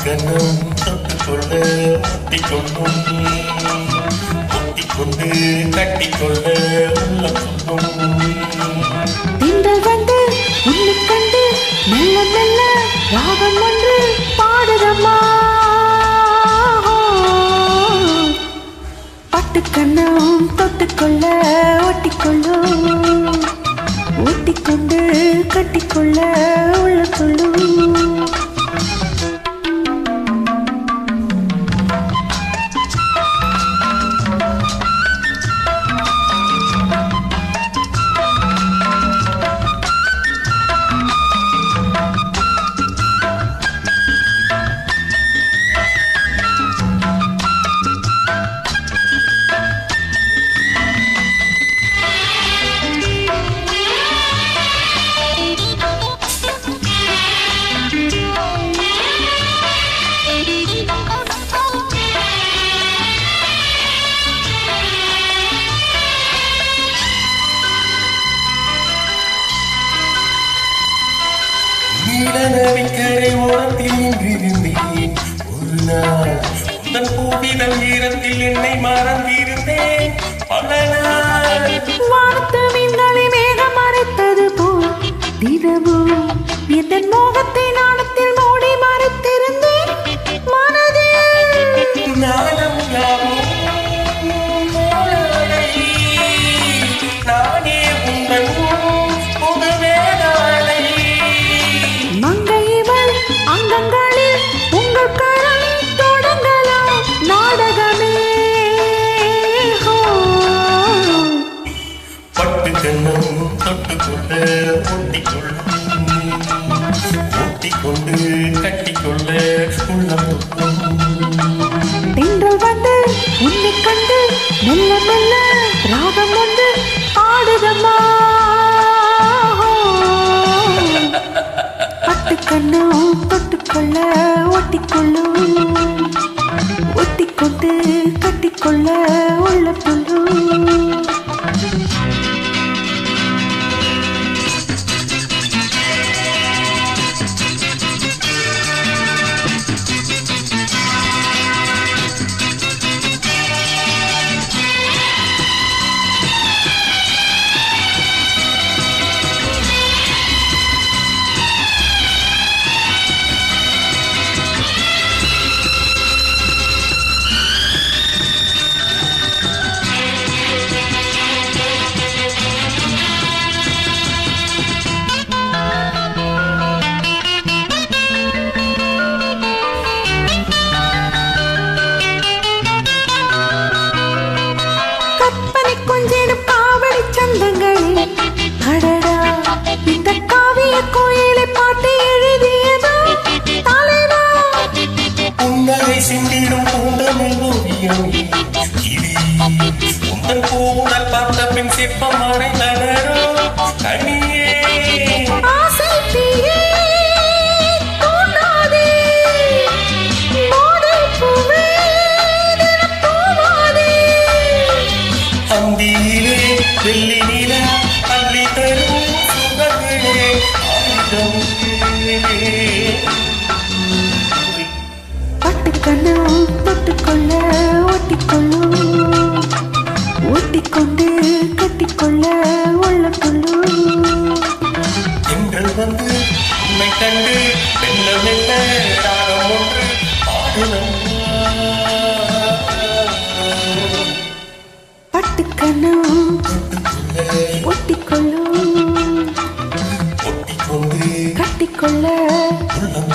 கண்ணம் தொட்டுக்கொள்ள ஒட்டிக்கொள்ளும் ஒட்டிக்கொண்டு கட்டிக்கொள்ள உள்ள சொல்லும் திங்கள் வந்து உன்னை கண்டு மெல்ல மெல்ல ராகம் ஒன்று பாடுதம்மா பட்டுக்கண்ணம் தொட்டுக்கொள்ள ஒட்டிக்கொள்ளும் ஒட்டிக்கொண்டு கட்டிக்கொள்ள உள்ள சொல்லும் நீலநதிக்கரை ஓரத்தில் நின்றிருந்தேன் ஒரு நாள் உந்தன் பூவிதம் ஈரத்தில் என்னை மறந்திருந்தேன் பல நாள் வானத்து மீன்களை மேகம் மறைத்தது போல் தினமும் என் மோகத்தை நாணத்தில் மூடி மறைத்திருந்தேன் மனதில் நானும் நானே உங்கள் புது வேளாளை மங்கையிவள் அங்கங்களில் உங்கள் கரம் தொடங்கலாம் நாடகமே பட்டு கண்ணம் தொட்டுக்கொள்ள ஒட்டிக்கொள்ளும் ஒட்டிக்கொண்டு கட்டிக்கொள்ள உள்ளம் தென்றல் வந்து உன்னை கண்டு மெல்ல மெல்ல ராகம் வந்து ஆடுதம்மா பட்டுக்கண்ணும் தொட்டுக்கொள்ள ஒட்டிக்கொள்ளும் ஒட்டிக்கொண்டு கட்டிக்கொள்ள உள்ள சொல்லும் கொஞ்சிடும் காவடி சந்தங்களே அடடா இந்த காவிய கோயிலை பாட்டு எழுதியதா தலைவா உன்னதை சிந்திடும் பூண்டமிழ் ஓவியம் கிளி உந்தன் பூவுடல் பார்த்த பின் சிற்பம் மறைந்தனரோ கனியே ஆசை தீயே தோன்றாதே மோதை பூவே போவாதே அந்தியிலே வெள்ளி நில அள்ளி தரும் சுகங்களே பட்டுக்கண்ணும் தொட்டுக்கொள்ள ஒட்டிக்கொள்ளும் ஒட்டிக்கொண்டு கட்டிக்கொள்ள உள்ள சொல்லும் எங்கள் வந்து உன்னை கண்டு மெல்ல மெல்ல ராகம் ஒன்று பாடுதம் பட்டுக்கண்ணும் ஒட்டிக்கொள்ளும் ஒட்டிக்கொண்டு கட்டிக்கொள்ள உள்ளம்